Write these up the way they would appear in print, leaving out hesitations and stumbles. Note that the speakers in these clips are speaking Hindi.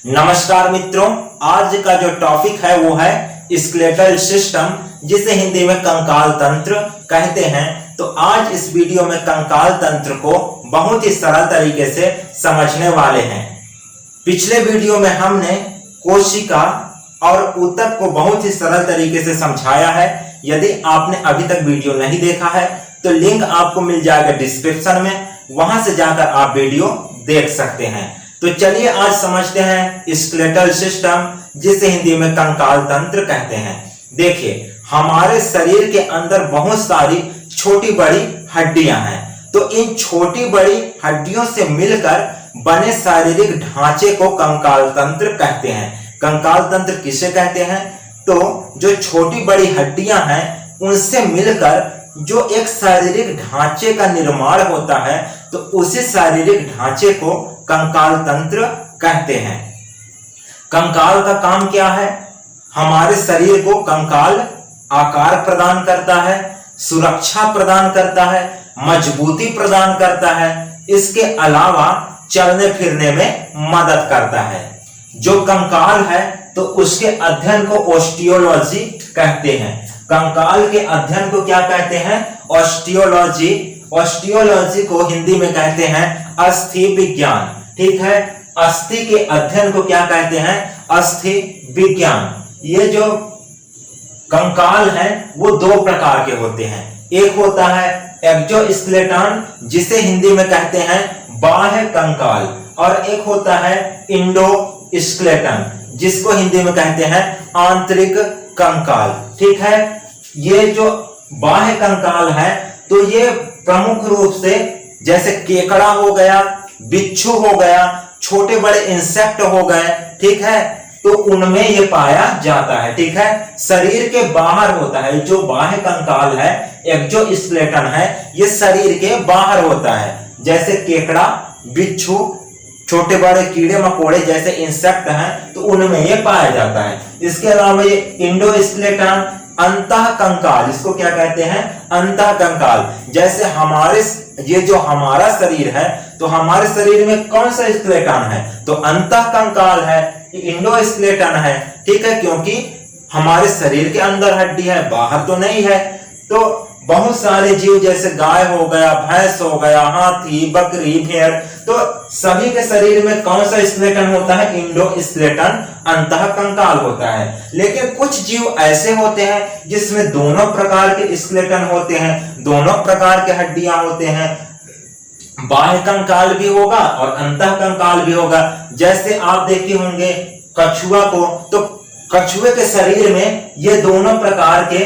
नमस्कार मित्रों, आज का जो टॉपिक है वो है स्केलेटल सिस्टम, जिसे हिंदी में कंकाल तंत्र कहते हैं। तो आज इस वीडियो में कंकाल तंत्र को बहुत ही सरल तरीके से समझने वाले हैं। पिछले वीडियो में हमने कोशिका और ऊतक को बहुत ही सरल तरीके से समझाया है। यदि आपने अभी तक वीडियो नहीं देखा है तो लिंक आपको मिल जाएगा डिस्क्रिप्शन में, वहां से जाकर आप वीडियो देख सकते हैं। तो चलिए आज समझते हैं स्केलेटल सिस्टम, जिसे हिंदी में कंकाल तंत्र कहते हैं। देखिए, हमारे शरीर के अंदर बहुत सारी छोटी बड़ी हड्डियां हैं। तो इन छोटी बड़ी हड्डियों से मिलकर बने शारीरिक ढांचे को कंकाल तंत्र कहते हैं। कंकाल तंत्र किसे कहते हैं? तो जो छोटी बड़ी हड्डियां हैं उनसे मिलकर जो एक शारीरिक ढांचे का निर्माण होता है, तो उसी शारीरिक ढांचे को कंकाल तंत्र कहते हैं। कंकाल का काम क्या है? हमारे शरीर को कंकाल आकार प्रदान करता है, सुरक्षा प्रदान करता है, मजबूती प्रदान करता है। इसके अलावा चलने फिरने में मदद करता है। जो कंकाल है तो उसके अध्ययन को ऑस्टियोलॉजी कहते हैं। कंकाल के अध्ययन को क्या कहते हैं? ऑस्टियोलॉजी। ऑस्टियोलॉजी को हिंदी में कहते हैं अस्थि विज्ञान। ठीक है, अस्थि के अध्ययन को क्या कहते हैं? अस्थि विज्ञान। ये जो कंकाल है वो दो प्रकार के होते हैं। एक होता है एक्सोस्केलेटन, जिसे हिंदी में कहते हैं बाह्य कंकाल, और एक होता है एंडोस्केलेटन, जिसको हिंदी में कहते हैं आंतरिक कंकाल। ठीक है, ये जो बाह्य कंकाल है तो ये प्रमुख रूप से जैसे केकड़ा हो गया, बिच्छू हो गया, छोटे बड़े इंसेक्ट हो गए, ठीक है, तो उनमें ये पाया जाता है। ठीक है, शरीर के बाहर होता है। जो बाह्य कंकाल है, एक्सोस्केलेटन है, ये शरीर के बाहर होता है। जैसे केकड़ा, बिच्छू, छोटे बड़े कीड़े मकोड़े जैसे इंसेक्ट हैं, तो उनमें ये पाया जाता है। इसके अलावा ये एंडोस्केलेटन, अंतः कंकाल, इसको क्या कहते हैं? अंतः कंकाल। जैसे ये जो हमारा शरीर है, तो हमारे शरीर में कौन सा स्केलेटन है? तो अंतः कंकाल है, एंडोस्केलेटन है। ठीक है, क्योंकि हमारे शरीर के अंदर हड्डी है, बाहर तो नहीं है। तो बहुत सारे जीव जैसे गाय हो गया, भैंस हो गया, हाथी, बकरी, भेड़, तो सभी के शरीर में कौन सा स्केलेटन होता है? एंडोस्केलेटन, अंतः कंकाल होता है। लेकिन कुछ जीव ऐसे होते हैं जिसमें दोनों प्रकार के स्केलेटन होते हैं, दोनों प्रकार के हड्डियां होते हैं। बाह्य कंकाल भी होगा और अंतः कंकाल भी होगा। जैसे आप देखे होंगे कछुआ को, तो कछुए के शरीर में ये दोनों प्रकार के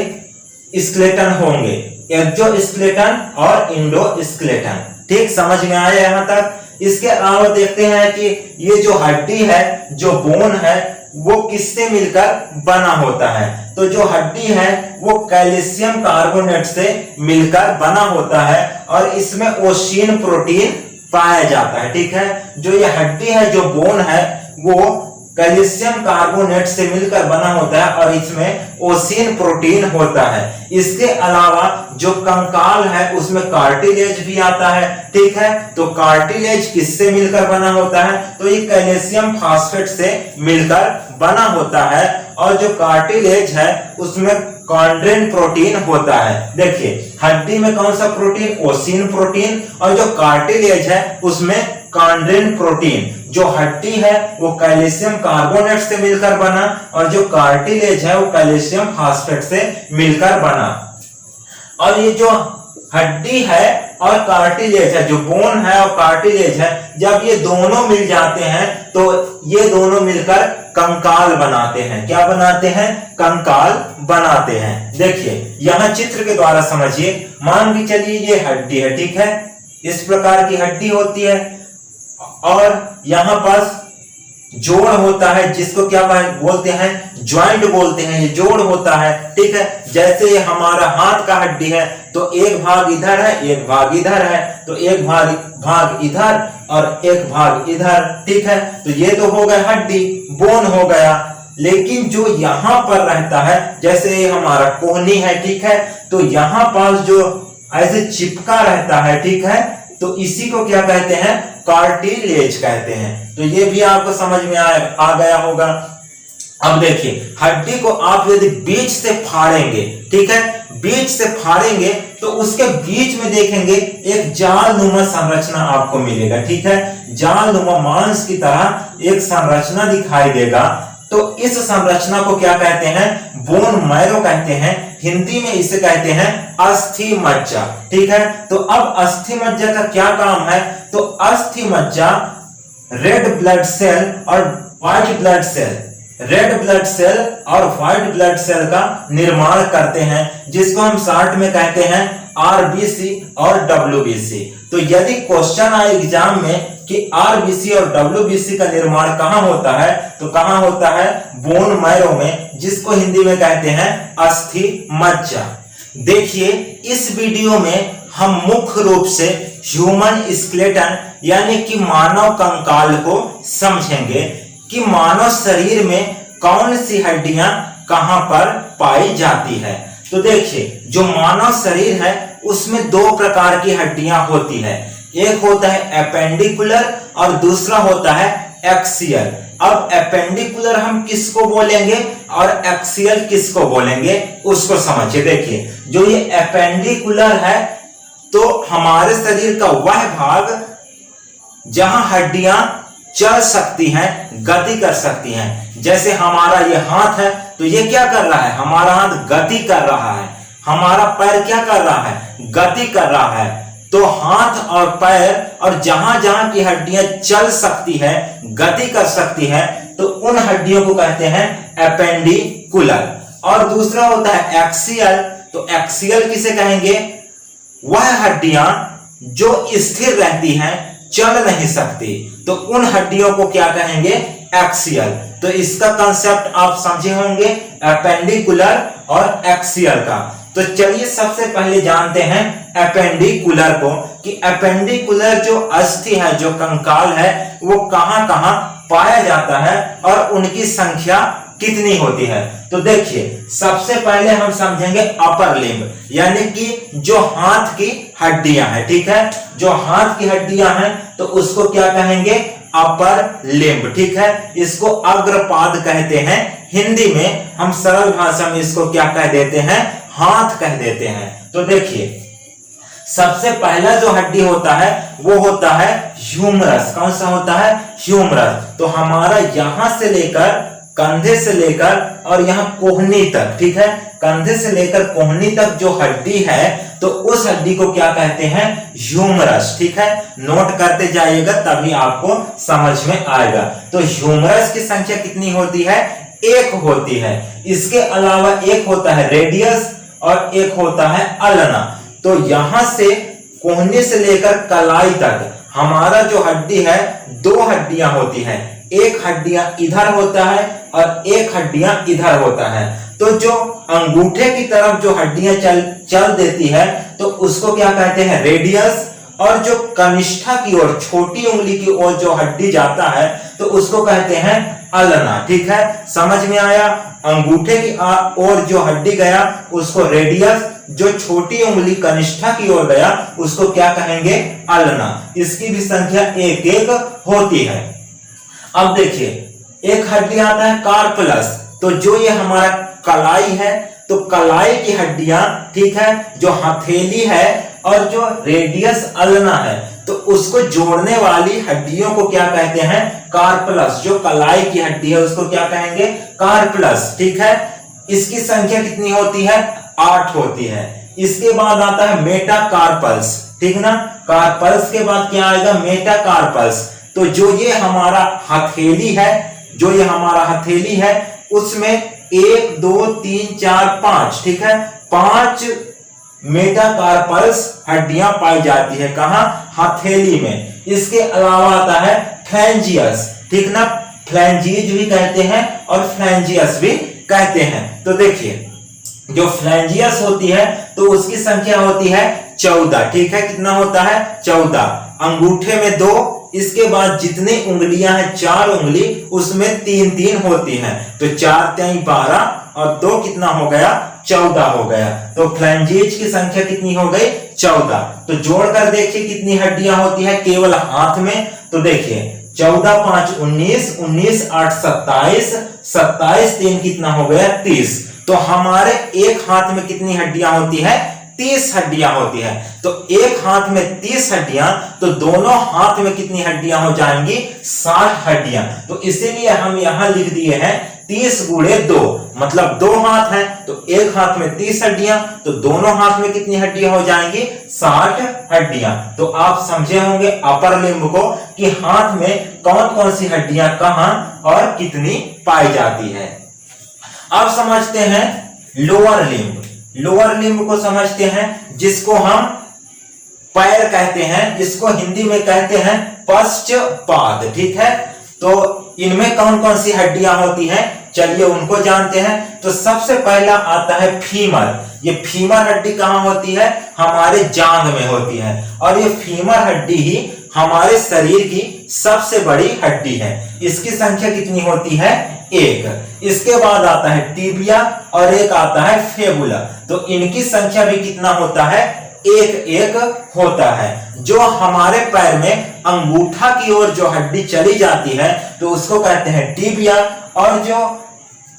स्केलेटन होंगे, एक्सोस्केलेटन और एंडोस्केलेटन। ठीक, समझ में आया यहां तक? इसके अलावा देखते हैं कि ये जो हड्डी है, जो बोन है, वो किससे मिलकर बना होता है? तो जो हड्डी है वो कैल्शियम कार्बोनेट से मिलकर बना होता है और इसमें ओसिन प्रोटीन पाया जाता है। ठीक है, जो ये हड्डी है, जो बोन है, वो कैल्शियम कार्बोनेट से मिलकर बना होता है और इसमें ओसिन प्रोटीन होता है। इसके अलावा जो कंकाल है उसमें कार्टिलेज भी आता है। ठीक है, तो कार्टिलेज किससे मिलकर बना होता है? तो ये कैल्शियम फास्फेट से मिलकर बना होता है। और जो कार्टिलेज है उसमें कॉन्ड्रिन प्रोटीन होता है। देखिए, हड्डी में कौन सा प्रोटीन? ओसिन प्रोटीन। और जो कार्टिलेज है उसमें कॉन्ड्रिन प्रोटीन। जो हड्डी है वो कैल्शियम कार्बोनेट से मिलकर बना और जो कार्टिलेज है वो कैल्शियम फास्फेट से मिलकर बना। और ये जो हड्डी है और कार्टिलेज है, जो बोन है और कार्टिलेज है, जब ये दोनों मिल जाते हैं तो ये दोनों मिलकर कंकाल बनाते हैं। क्या बनाते हैं? कंकाल बनाते हैं। देखिए, यहां चित्र के द्वारा समझिए। मान के चलिए ये हड्डी है, ठीक है, इस प्रकार की हड्डी होती है और यहां पास जोड़ होता है, जिसको क्या बोलते हैं? ज्वाइंट बोलते हैं। ये जोड़ होता है। ठीक है, जैसे ये हमारा हाथ का हड्डी है तो एक भाग इधर है, एक भाग इधर है, तो एक भाग इधर और एक भाग इधर। ठीक है, तो ये तो हो गया हड्डी, बोन हो गया। लेकिन जो यहां पर रहता है, जैसे ये हमारा कोहनी है, ठीक है, तो यहां पास जो ऐसे चिपका रहता है, ठीक है, तो इसी को क्या कहते हैं? कार्टिलेज कहते हैं। तो ये भी आपको समझ में आ गया होगा। अब देखिए, हड्डी को आप यदि बीच से फाड़ेंगे, ठीक है, बीच से फाड़ेंगे तो उसके बीच में देखेंगे एक जालनुमा संरचना आपको मिलेगा, ठीक है, जालनुमा मांस की तरह एक संरचना दिखाई देगा। तो इस संरचना को क्या कहते हैं? बोन मैरो कहते हैं। हिंदी में इसे कहते हैं अस्थि मज्जा, ठीक है। तो अब अस्थि मज्जा का क्या काम है? तो अस्थि मज्जा रेड ब्लड सेल और white blood cell, red blood cell और व्हाइट ब्लड सेल का निर्माण करते हैं, जिसको हम शॉर्ट में कहते हैं आरबीसी और डब्ल्यूबीसी। तो यदि क्वेश्चन आए एग्जाम में कि आरबीसी और डब्ल्यूबीसी का निर्माण कहां होता है, तो कहां होता है? बोन मैरो में, जिसको हिंदी में कहते हैं अस्थि मज्जा। देखिए, इस वीडियो में हम मुख्य रूप से ह्यूमन स्केलेटन यानी कि मानव कंकाल को समझेंगे कि मानव शरीर में कौन सी हड्डियां कहां पर पाई जाती है। तो देखिए, जो मानव शरीर है उसमें दो प्रकार की हड्डियां होती है, एक होता है एपेंडिकुलर और दूसरा होता है एक्सियल। अब एपेंडिकुलर हम किसको बोलेंगे और एक्सियल किसको बोलेंगे उसको समझिए। देखिए, जो ये एपेंडिकुलर है तो हमारे शरीर का वह भाग जहां हड्डियां चल सकती हैं, गति कर सकती हैं। जैसे हमारा ये हाथ है तो ये क्या कर रहा है? हमारा हाथ गति कर रहा है। हमारा पैर क्या कर रहा है? गति कर रहा है। तो हाथ और पैर और जहां जहां की हड्डियां चल सकती है, गति कर सकती है, तो उन हड्डियों को कहते हैं एपेंडिकुलर। और दूसरा होता है एक्सियल। तो एक्सियल किसे कहेंगे? वह हड्डियां जो स्थिर रहती हैं, चल नहीं सकती, तो उन हड्डियों को क्या कहेंगे? एक्सियल। तो इसका कंसेप्ट आप समझे होंगे, एपेंडिकुलर और एक्सियल का। तो चलिए सबसे पहले जानते हैं एपेंडिकुलर को, कि एपेंडिकुलर जो अस्थि है, जो कंकाल है, वो कहां कहां पाया जाता है और उनकी संख्या कितनी होती है। तो देखिए, सबसे पहले हम समझेंगे अपर लिम्ब, यानी कि जो हाथ की हड्डियां हैं, ठीक है, जो हाथ की हड्डियां हैं तो उसको क्या कहेंगे? अपर लिम्ब, ठीक है। इसको अग्रपाद कहते हैं। हिंदी में हम सरल भाषा में इसको क्या कह देते हैं? हाथ कह देते हैं। तो देखिए, सबसे पहला जो हड्डी होता है वो होता है ह्यूमरस। कौन सा होता है? ह्यूमरस। तो हमारा यहां से लेकर, कंधे से लेकर और यहाँ कोहनी तक, ठीक है, कंधे से लेकर कोहनी तक जो हड्डी है तो उस हड्डी को क्या कहते हैं? ह्यूमरस, ठीक है। नोट करते जाइएगा तभी आपको समझ में आएगा। तो ह्यूमरस की संख्या कितनी होती है? एक होती है। इसके अलावा एक होता है रेडियस और एक होता है अल्ना। तो यहां से कोहनी से लेकर कलाई तक हमारा जो हड्डी है, दो हड्डियां होती हैं, एक हड्डियां इधर होता है और एक हड्डियां इधर होता है। तो जो अंगूठे की तरफ जो हड्डियां चल देती है तो उसको क्या कहते हैं? रेडियस। और जो कनिष्ठा की ओर, छोटी उंगली की ओर जो हड्डी जाता है तो उसको कहते हैं अल्ना, ठीक है। समझ में आया? अंगूठे की ओर जो हड्डी गया उसको रेडियस, जो छोटी उंगली कनिष्ठा की ओर गया उसको क्या कहेंगे? अल्ना। इसकी भी संख्या एक एक होती है। अब देखिए, एक हड्डी आता है कार्पलस। तो जो ये हमारा कलाई है, तो कलाई की हड्डियां, ठीक है, जो हथेली है और जो रेडियस अल्ना है, तो उसको जोड़ने वाली हड्डियों को क्या कहते हैं? कार्पलस। जो कलाई की हड्डी है उसको क्या कहेंगे? कार्पलस, ठीक है। इसकी संख्या कितनी होती है? 8 होती है। इसके बाद आता है मेटाकार्पल्स, ठीक ना। कार्पल्स के बाद क्या आएगा? मेटाकार्पल्स। तो जो ये हमारा हथेली है, जो ये हमारा हथेली है, उसमें 1 2 3 4 5, ठीक है, 5 मेटाकार्पल्स हड्डियां पाई जाती है। कहां? हथेली में। इसके अलावा आता है फ्लैंजियस, ठीक ना। फ्लैंजीज भी कहते हैं और फ्लैंजियस भी कहते हैं। तो देखिए, जो फ्लैंजियस होती है तो उसकी संख्या होती है 14, ठीक है। कितना होता है? 14। अंगूठे में 2, इसके बाद जितनी उंगलियां हैं 4 उंगली, उसमें 3-3 होती हैं। तो 4 3 12 और 2 कितना हो गया? 14 हो गया। तो फ्लैंजीज की संख्या कितनी हो गई? 14। तो जोड़कर देखिए कितनी हड्डियां होती है केवल हाथ में। तो देखिए 14 5 19, 19 8 27, 27 3 कितना हो गया 30। तो हमारे एक हाथ में कितनी हड्डियां होती है 30 हड्डियां होती है। तो एक हाथ में 30 हड्डियां, तो दोनों हाथ में कितनी हड्डियां हो जाएंगी 60 हड्डियां। तो इसीलिए हम यहां लिख दिए हैं 30 गुणे 2, मतलब दो हाथ हैं तो एक हाथ में 30 हड्डियां, तो दोनों हाथ में कितनी हड्डियां हो जाएंगी 60 हड्डियां। तो आप समझे होंगे अपर लिम्ब को कि हाथ में कौन कौन सी हड्डियां कहां और कितनी पाई जाती है। अब समझते हैं लोअर लिम्ब। लोअर लिम्ब को समझते हैं, जिसको हम पैर कहते हैं, इसको हिंदी में कहते हैं पश्चपाद। ठीक है, तो इनमें कौन कौन सी हड्डियां होती हैं, चलिए उनको जानते हैं। तो सबसे पहला आता है फीमर। ये फीमर हड्डी कहां होती है, हमारे जांघ में होती है, और ये फीमर हड्डी ही हमारे शरीर की सबसे बड़ी हड्डी है। इसकी संख्या कितनी होती है 1। इसके बाद आता है टिबिया और एक आता है फेबुला। तो इनकी संख्या भी कितना होता है 1 होता है। जो हमारे पैर में अंगूठा की ओर जो हड्डी चली जाती है तो उसको कहते हैं टिबिया, और जो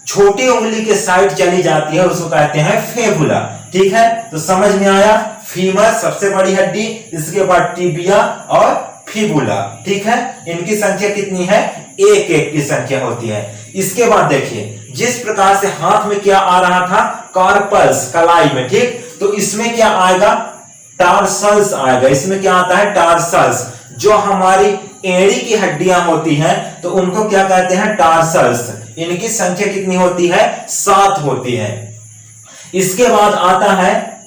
छोटी उंगली के साइड चली जाती है उसको कहते हैं फेबुला। ठीक है, तो समझ में आया, फीमर सबसे बड़ी हड्डी, इसके बाद टिबिया और फिबुला। ठीक है, इनकी संख्या कितनी है 1 की संख्या होती है। इसके बाद देखिए जिस प्रकार से हाथ में क्या आ रहा था कार्पल्स कलाई में, ठीक, तो इसमें क्या आएगा टार्सल्स आएगा। इसमें क्या आता है टार्सल्स। जो हमारी एड़ी की हड्डियां होती हैं तो उनको क्या कहते हैं टार्सल्स। इनकी संख्या कितनी होती है 7 होती है। इसके बाद आता है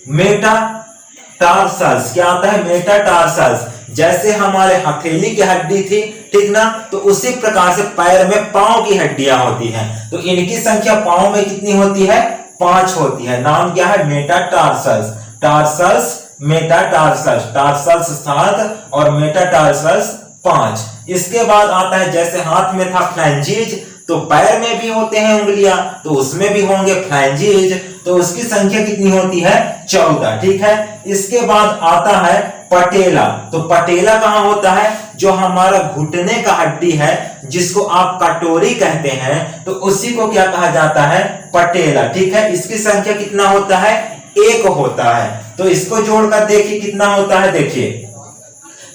मेटाटार्सल्स। क्या आता है मेटाटार्सल्स। जैसे हमारे हथेली की हड्डी थी, ठीक ना, तो उसी प्रकार से पैर में पांव की हड्डियां होती हैं। तो इनकी संख्या पांव में कितनी होती है 5 होती है। नाम क्या है मेटाटार्सल्स। टार्सल्स मेटाटार्सल्स, टार्सल्स 7 और मेटाटार्सल्स 5। इसके बाद आता है जैसे हाथ में था फ्लैंजीज, तो पैर में भी होते हैं उंगलियां, तो उसमें भी होंगे फ्लैंजीज, तो उसकी संख्या कितनी होती है 14। ठीक है, इसके बाद आता है पटेला। तो पटेला कहां होता है, जो हमारा घुटने का हड्डी है जिसको आप कटोरी कहते हैं, तो उसी को क्या कहा जाता है पटेला। ठीक है, इसकी संख्या कितना होता है 1 होता है। तो इसको जोड़कर देखिए कितना होता है, देखिए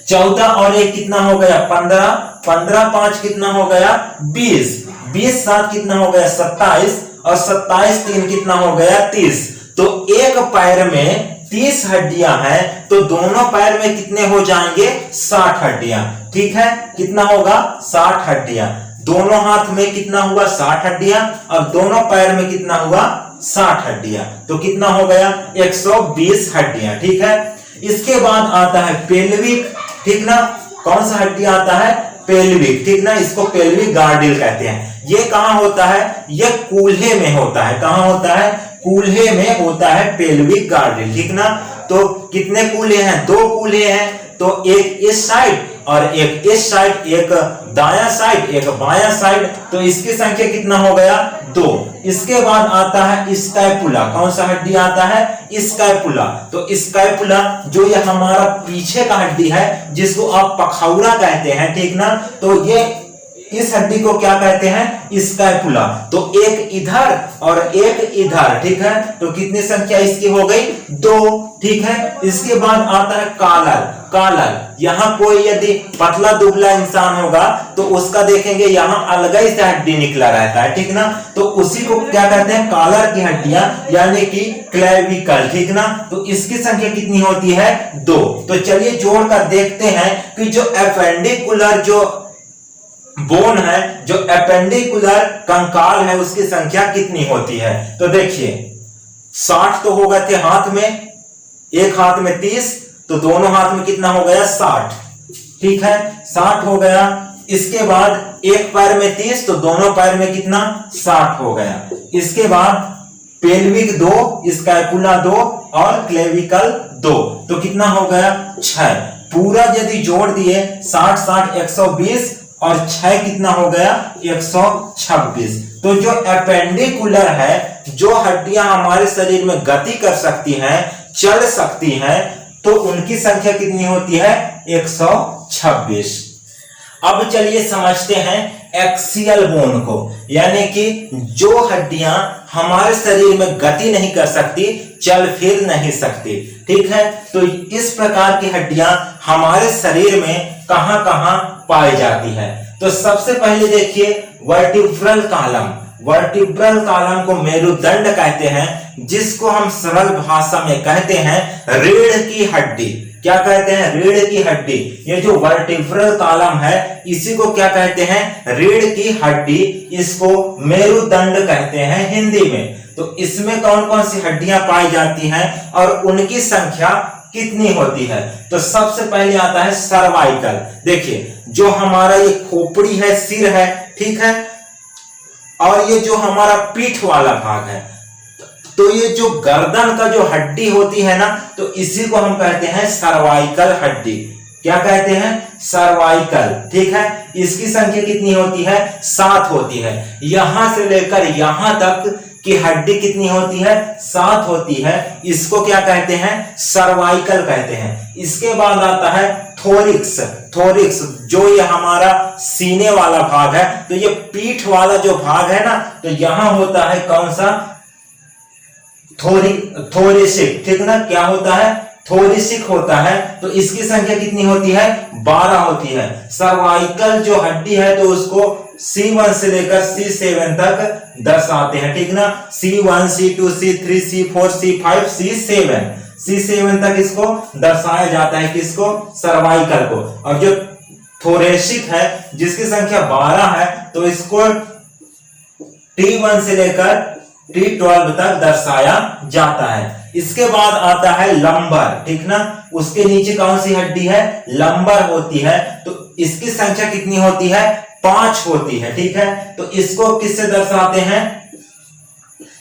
14 और 1 कितना हो गया 15, 15 5 कितना हो गया 20, 20 7 कितना हो गया 27, और 27 3 कितना हो गया 30। तो एक पैर में 30 हड्डियां हैं, तो दोनों पैर में कितने हो जाएंगे 60 हड्डियां। ठीक है, कितना होगा 60 हड्डियां। दोनों हाथ में कितना हुआ 60 हड्डियां, और दोनों पैर में कितना हुआ 60 हड्डियां। तो कितना हो गया 120 हड्डियां। ठीक है, इसके बाद आता है पेल्विक। ठीक ना, कौन सा हड्डी आता है पेल्विक। ठीक ना, इसको पेल्विक गार्डिल कहते हैं। ये कहां होता है, ये कूल्हे में होता है। कहां होता है, कूल्हे में होता है पेल्विक गार्डिल। ठीक ना, तो कितने कूल्हे हैं 2 कूल्हे हैं, तो एक इस साइड और एक इस साइड, एक दायां साइड एक बायां साइड, तो इसकी संख्या कितना हो गया 2। इसके बाद आता है स्कैपुला। कौन सा हड्डी आता है स्कैपुला। तो स्कैपुला जो ये हमारा पीछे का हड्डी है जिसको आप पखौड़ा कहते हैं, ठीक ना, तो ये इस हड्डी को क्या कहते हैं स्कैपुला। तो एक इधर और एक इधर। ठीक है, तो कितनी संख्या इसकी हो गई 2। ठीक है, इसके बाद आता है कॉलर। कॉलर, यहां कोई यदि पतला दुबला इंसान होगा तो उसका देखेंगे यहां अलग ही से हड्डी निकला रहता है। ठीक ना, तो उसी को क्या कहते हैं कॉलर की हड्डियां, यानी कि क्लेविकल। ठीक ना, तो इसकी संख्या कितनी होती है 2। तो चलिए जोड़कर देखते हैं कि जो एपेंडिकुलर जो बोन है, जो एपेंडिकुलर कंकाल है, उसकी संख्या कितनी होती है। तो देखिए 60 तो हो गए थे हाथ में, एक हाथ में 30, तो दोनों हाथ में कितना हो गया 60। ठीक है, 60 हो गया। इसके बाद एक पैर में 30, तो दोनों पैर में कितना 60 हो गया। इसके बाद पेल्विक 2, स्कैपुला 2 और क्लेविकल 2, तो कितना हो गया 6। पूरा यदि जोड़ दिए 60 60 120 और 6 कितना हो गया 126। तो जो एपेंडिकुलर है, जो हड्डियां हमारे शरीर में गति कर सकती हैं, चल सकती हैं, तो उनकी संख्या कितनी होती है 126। अब चलिए समझते हैं एक्सियल बोन को, यानी कि जो हड्डियां हमारे शरीर में गति नहीं कर सकती, चल फिर नहीं सकती। ठीक है, तो इस प्रकार की हड्डियां हमारे शरीर में कहां कहां पाई जाती है। तो सबसे पहले देखिए वर्टिब्रल कॉलम। वर्टिब्रल कॉलम को मेरुदंड कहते हैं, जिसको हम सरल भाषा में कहते हैं रीढ़ की हड्डी। क्या कहते हैं? रीढ़ की हड्डी। ये जो वर्टिब्रल कॉलम है इसी को क्या कहते हैं? रीढ़ की हड्डी। इसको मेरुदंड कहते हैं हिंदी में। तो इसमें कौन कौन सी हड्डियां पाई जाती हैं और उनकी संख्या कितनी होती है? तो सबसे पहले आता है सर्वाइकल। देखिए जो हमारा ये खोपड़ी है, सिर है, ठीक है, और ये जो हमारा पीठ वाला भाग है, तो ये जो गर्दन का जो हड्डी होती है ना, तो इसी को हम कहते हैं सर्वाइकल हड्डी। क्या कहते हैं? सर्वाइकल। ठीक है, इसकी संख्या कितनी होती है? 7 होती है। यहां से लेकर यहां तक की हड्डी कितनी होती है? 7 होती है। इसको क्या कहते हैं? सर्वाइकल कहते हैं। इसके बाद आता है थोरिक्स। थोरिक्स जो ये हमारा सीने वाला भाग है, तो ये पीठ वाला जो भाग है ना, तो यहां होता है कौन सा? थोरिसिक। ठीक ना, क्या होता है? थोरिसिक होता है। तो इसकी संख्या कितनी होती है? 12 होती है। सर्वाइकल जो हड्डी है तो उसको C1 से लेकर C7 तक दर्शाते हैं। ठीक ना, C1 C2 C3 C4 C5 C7 C7 तक इसको दर्शाया जाता है। किसको? सर्वाइकल को। और जो थोरेसिक है जिसकी संख्या 12 है, तो इसको T1 से लेकर T12 तक दर्शाया जाता है। इसके बाद आता है लंबर। ठीक ना, उसके नीचे कौन सी हड्डी है? लंबर होती है। तो इसकी संख्या कितनी होती है? 5 होती है। ठीक है, तो इसको किससे दर्शाते हैं?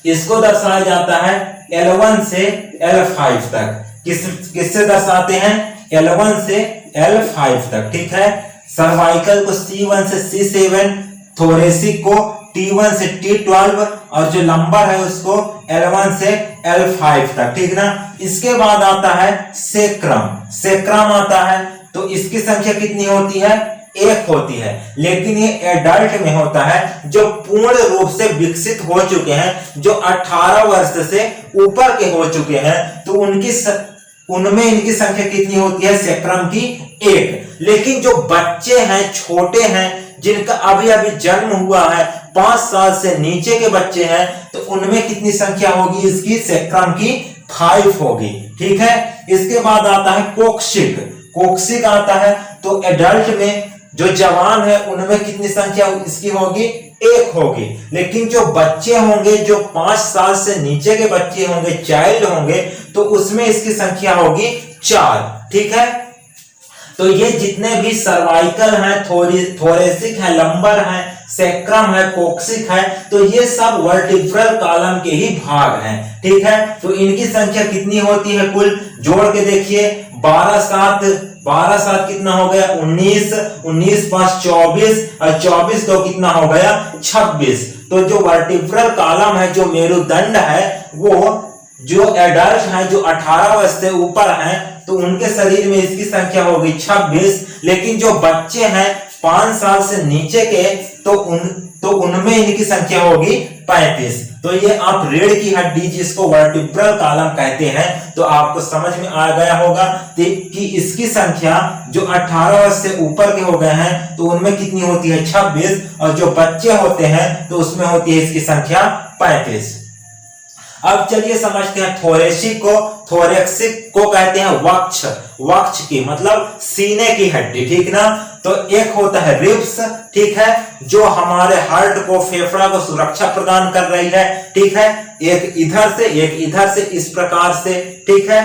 इसको दर्शाया जाता है L1 से L5 तक। किससे दर्शाते हैं? L1 से L5 तक। ठीक है, सर्वाइकल को C1 से C7, थोरेसिक को T1 से T12 और जो लंबर है उसको L1 से L5 तक। ठीक ना, इसके बाद आता है सेक्रम। सेक्रम आता है, तो इसकी संख्या कितनी होती है? 1 होती है। लेकिन ये एडल्ट में होता है, जो पूर्ण रूप से विकसित हो चुके हैं, जो 18 वर्ष से ऊपर के हो चुके हैं, तो उनमें इनकी संख्या कितनी होती है? सेक्रम की 1। लेकिन जो बच्चे हैं, छोटे हैं, जिनका अभी अभी जन्म हुआ है, 5 साल से नीचे के बच्चे हैं, तो उनमें कितनी संख्या होगी इसकी? सेक्रम की 5 होगी। ठीक है, इसके बाद आता है कोक्सिक। कोक्सिक आता है, तो एडल्ट में जो जवान है उनमें कितनी संख्या इसकी होगी? 1 होगी। लेकिन जो बच्चे होंगे, जो 5 साल से नीचे के बच्चे होंगे, चाइल्ड होंगे, तो उसमें इसकी संख्या होगी 4। ठीक है, तो ये जितने भी सर्वाइकल हैं, थोरेसिक है, लंबर है, सेक्रम है, कोक्सिक है, तो ये सब वर्टिब्रल कॉलम के ही भाग हैं। ठीक है, तो इनकी संख्या कितनी होती है? कुल जोड़ के देखिए, 12 7 कितना हो गया? 19 19 5 24 और 24 तो कितना हो गया? 26। तो जो वर्टिब्रल कॉलम है, जो मेरुदंड है, वो जो एडल्ट हैं, जो 18 वर्ष से ऊपर हैं, तो उनके शरीर में इसकी संख्या होगी 26। लेकिन जो बच्चे हैं 5 साल से नीचे के, तो उनमें इनकी संख्या होगी 35। तो ये आप रीढ़ की हड्डी, जिसको वर्टिब्रल कॉलम कहते हैं, तो आपको समझ में आ गया होगा कि इसकी संख्या जो 18 वर्ष से ऊपर के हो गए हैं, तो उनमें कितनी होती है? 26। और जो बच्चे होते हैं, तो उसमें होती है इसकी संख्या 35। अब चलिए समझते हैं थोरेसिक को। थोरेक्सिक को कहते हैं वक्ष। वक्ष की मतलब सीने की हड्डी। ठीक ना, तो एक होता है रिब्स। ठीक है, जो हमारे हार्ट को, फेफड़ा को सुरक्षा प्रदान कर रही है। ठीक है, एक इधर से एक इधर से, इस प्रकार से। ठीक है,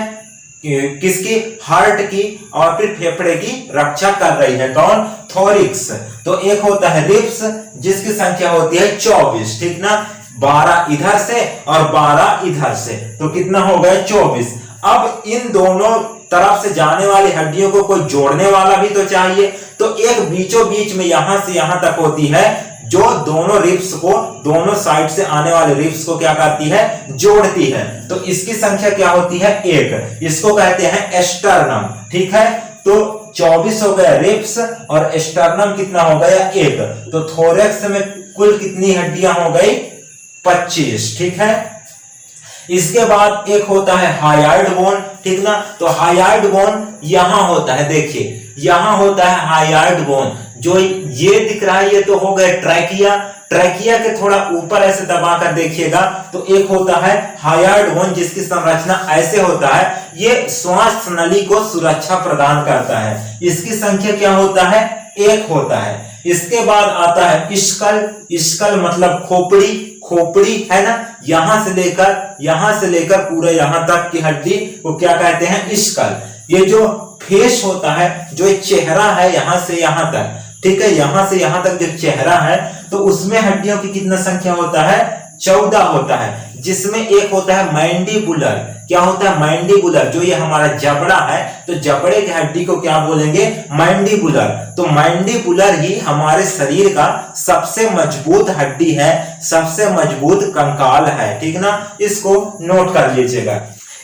किसकी? हार्ट की और फिर फेफड़े की रक्षा कर रही है। कौन? थोरिक्स। तो एक होता है रिब्स, जिसकी संख्या होती है 24। ठीक ना, 12 इधर से और 12 इधर से, तो कितना हो गया? 24। अब इन दोनों तरफ से जाने वाली हड्डियों को कोई जोड़ने वाला भी तो चाहिए, तो एक बीचों बीच में यहां से यहां तक होती है, जो दोनों रिब्स को, दोनों साइड से आने वाले रिब्स को क्या करती है? जोड़ती है। तो इसकी संख्या क्या होती है? 1। इसको कहते हैं एस्टर्नम। ठीक है, तो 24 हो गया रिब्स और स्टर्नम कितना हो गया 1। तो थोरेक्स में कुल कितनी हड्डियां हो गई 25। ठीक है, इसके बाद एक होता है हायाइड बोन, ठीक ना। तो हायाइड बोन यहां होता है, देखिए यहां होता है हायाइड बोन। जो ये दिख रहा है ये तो हो गया ट्रैकिया। ट्रैकिया के थोड़ा ऊपर ऐसे दबा कर देखिएगा तो एक होता है हायाइड बोन जिसकी संरचना ऐसे होता है। ये श्वास नली को सुरक्षा प्रदान करता है। इसकी संख्या क्या होता है 1 होता है। इसके बाद आता है स्कल। स्कल मतलब खोपड़ी, खोपड़ी है ना, यहां से लेकर पूरे यहां तक की हड्डी को क्या कहते हैं स्कल। ये जो फेस होता है, जो चेहरा है यहां से यहां तक, ठीक है, यहां से यहां तक जो चेहरा है तो उसमें हड्डियों की कितना संख्या होता है 14 होता है। जिसमें एक होता है मैंडिबुलर। क्या होता है मैंडिबुलर, जो ये हमारा जबड़ा है तो जबड़े की हड्डी को क्या बोलेंगे मैंडिबुलर। तो मैंडिबुलर ही हमारे शरीर का सबसे मजबूत हड्डी है, सबसे मजबूत कंकाल है, ठीक ना, इसको नोट कर लीजिएगा।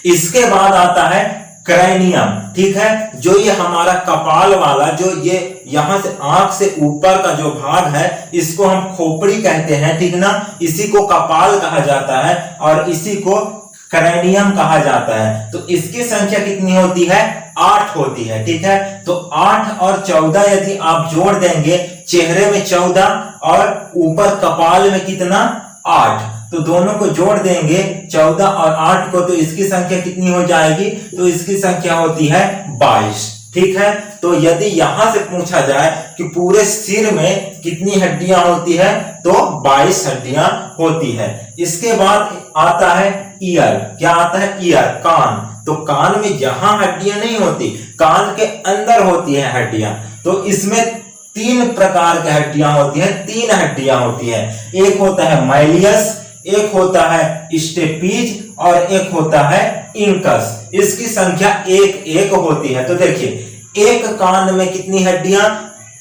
इसके बाद आता है क्रैनियम, ठीक है, जो ये हमारा कपाल वाला, जो ये यहां से आंख से ऊपर का जो भाग है इसको हम खोपड़ी कहते हैं, ठीक ना। इसी को कपाल कहा जाता है और इसी को क्रैनियम कहा जाता है। तो इसकी संख्या कितनी होती है 8 होती है, ठीक है। तो 8 और 14 यदि आप जोड़ देंगे, चेहरे में 14 और ऊपर कपाल में कितना 8, तो दोनों को जोड़ देंगे 14 और 8 को, तो इसकी संख्या कितनी हो जाएगी, तो इसकी संख्या होती है 22, ठीक है। तो यदि यहां से पूछा जाए कि पूरे सिर में कितनी हड्डियां होती है तो 22 हड्डियां होती है। इसके बाद आता है ईयर। क्या आता है ईयर, कान। तो कान में यहां हड्डियां नहीं होती, कान के अंदर होती है हड्डियां। तो इसमें 3 प्रकार की हड्डियां होती है, 3 हड्डियां होती है। एक होता है मैलियस, एक होता है स्टेपीज और एक होता है इंकस। इसकी संख्या 1 होती है। तो देखिए एक कान में कितनी हड्डियां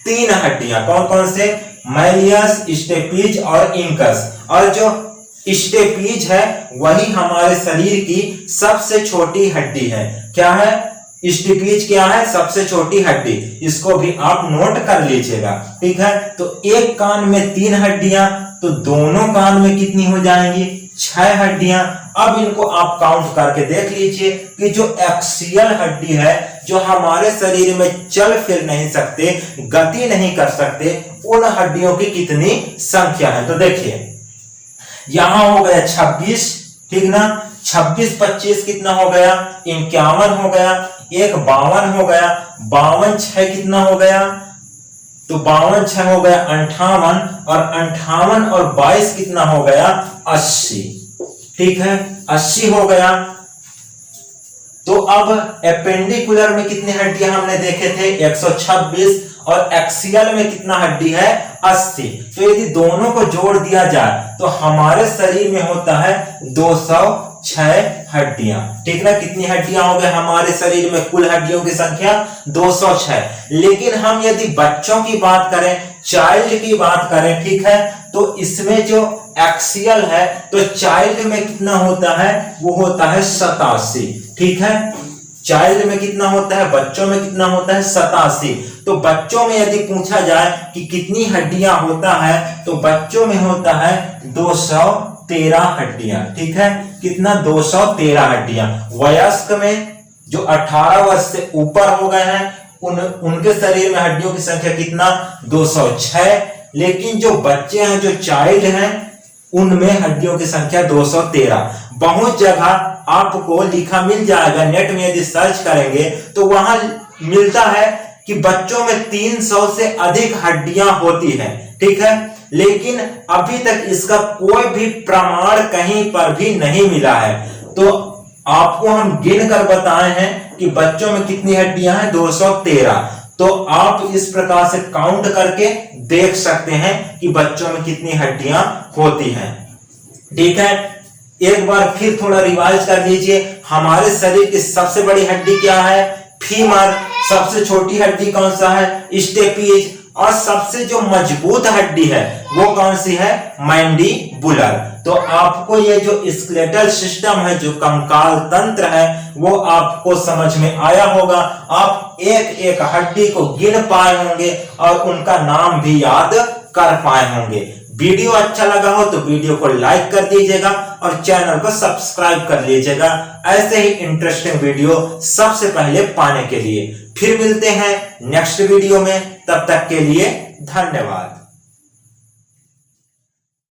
3 हड्डियां, कौन कौन से, मैलियस, स्टेपीज और इंकस। और जो स्टेपीज है वही हमारे शरीर की सबसे छोटी हड्डी है। क्या है स्टेपीज, क्या है सबसे छोटी हड्डी। इसको भी आप नोट कर लीजिएगा, ठीक है। तो एक कान में 3 हड्डियां, तो दोनों कान में कितनी हो जाएंगी 6 हड्डियां। अब इनको आप काउंट करके देख लीजिए कि जो एक्सियल हड्डी है, जो हमारे शरीर में चल फिर नहीं सकते, गति नहीं कर सकते, उन हड्डियों की कितनी संख्या है। तो देखिए यहां हो गया 26, ठीक ना, 26 25 कितना हो गया 51 हो गया, एक 52 हो गया, 52 6 कितना हो गया, तो 52 6 हो गया 58 और 58 और 22 कितना हो गया 80, ठीक है 80 हो गया। तो अब एपेंडिकुलर में कितनी हड्डियां हमने देखे थे 126 और एक्सियल में कितना हड्डी है 80। तो यदि दोनों को जोड़ दिया जाए तो हमारे शरीर में होता है 206 हड्डियां, ठीक ना। कितनी हड्डियां हो गए हमारे शरीर में, कुल हड्डियों की संख्या 206। लेकिन हम यदि बच्चों की बात करें, चाइल्ड की बात करें, ठीक है, तो इसमें जो एक्सियल है तो चाइल्ड में कितना होता है, वो होता है 87, ठीक है। चाइल्ड में कितना होता है, बच्चों में कितना होता है 87। तो बच्चों में यदि पूछा जाए कि कितनी हड्डियां होता है तो बच्चों में होता है 213 हड्डियां, ठीक है। कितना 213 हड्डियां। वयस्क में जो 18 वर्ष से ऊपर हो गए हैं उनके शरीर में हड्डियों की संख्या कितना 206। लेकिन जो बच्चे हैं, जो चाइल्ड हैं, उनमें हड्डियों की संख्या 213। बहुत जगह आपको लिखा मिल जाएगा, नेट में यदि सर्च करेंगे तो वहां मिलता है कि बच्चों में 300 से अधिक हड्डियां होती हैं, ठीक है। लेकिन अभी तक इसका कोई भी प्रमाण कहीं पर भी नहीं मिला है। तो आपको हम गिन कर बताए हैं कि बच्चों में कितनी हड्डियां हैं 213। तो आप इस प्रकार से काउंट करके देख सकते हैं कि बच्चों में कितनी हड्डियां होती हैं, ठीक है। एक बार फिर थोड़ा रिवाइज कर लीजिए। हमारे शरीर की सबसे बड़ी हड्डी क्या है, फीमर। सबसे छोटी हड्डी कौन सा है, स्टेपीज। और सबसे जो मजबूत हड्डी है वो कौन सी है? मैंडिबुलर। तो आपको ये जो स्केलेटल सिस्टम है, जो कंकाल तंत्र है, वो आपको समझ में आया होगा। आप एक एक हड्डी को गिन पाए होंगे और उनका नाम भी याद कर पाए होंगे। वीडियो अच्छा लगा हो तो वीडियो को लाइक कर दीजिएगा और चैनल को सब्सक्राइब कर लीजिएगा ऐसे ही इंटरेस्टिंग वीडियो सबसे पहले पाने के लिए। फिर मिलते हैं नेक्स्ट वीडियो में, तब तक के लिए धन्यवाद।